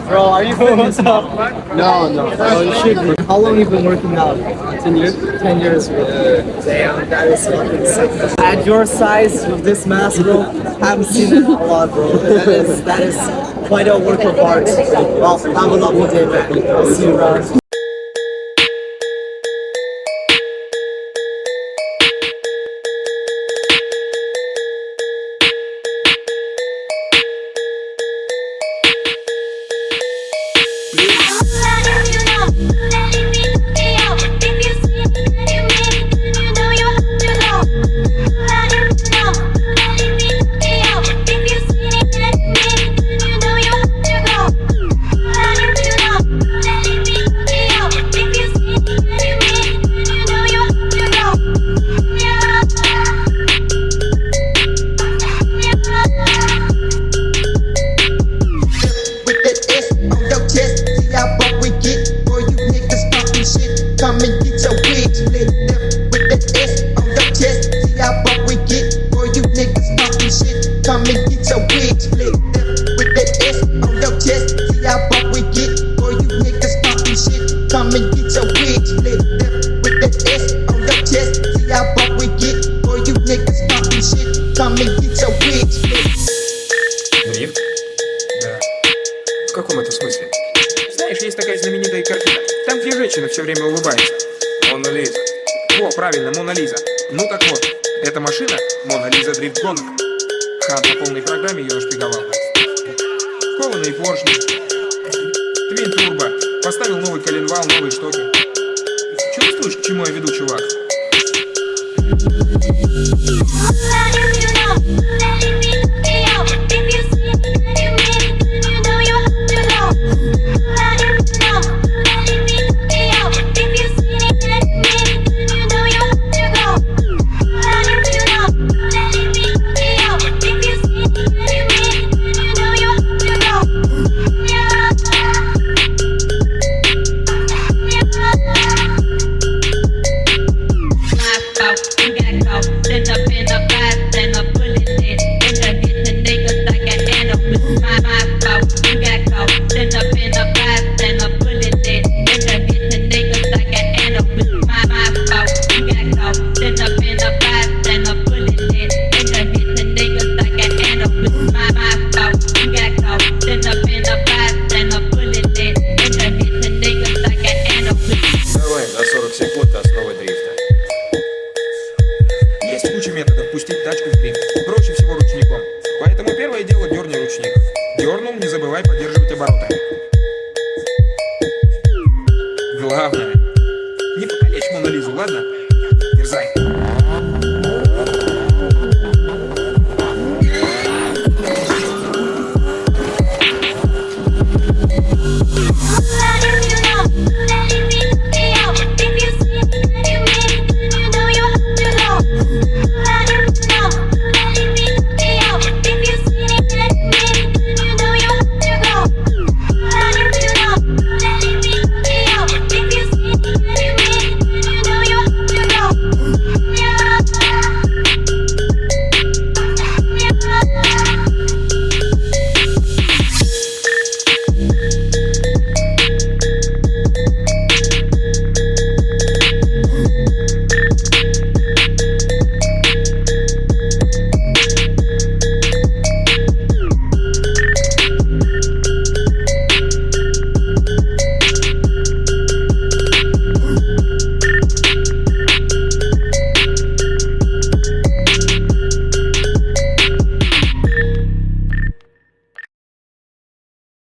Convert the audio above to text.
Bro, are you what's up? No. Oh, you should be. How long you been working out? 10 years. 10 years. Damn, that is fucking sick. At your size with this mass, bro, haven't seen it a lot, bro. That is quite a work of art. Well, have a lovely day, man. I'll see you around. Come and get your wig split with that S on your chest. See how buck we get, boy, you niggas talking shit. Come and get your wig split with that S on your chest. See how buck we get, boy, you niggas talking shit. Come and get your wig split with that S on your chest. See how buck we get, boy, you niggas talking shit. Come and get your wig split. Дрифт? Да. В каком это смысле? Знаешь, есть такая знаменитая картина. Там, где женщина все время улыбается. Мона Лиза. О, правильно, Мона Лиза. Ну так вот, эта машина Мона Лиза дрифт гонок. Хан по полной программе ее нашпиговал. Кованые поршни. Твин турбо. Поставил новый коленвал, новые штоки. Чувствуешь, к чему я веду, чувак? Есть куча методов пустить тачку в дрифт. Проще всего ручником. Поэтому первое дело — дерни ручник. Дернул, не забывай поддерживать обороты. Главное — не покалечь Мону Лизу, ладно?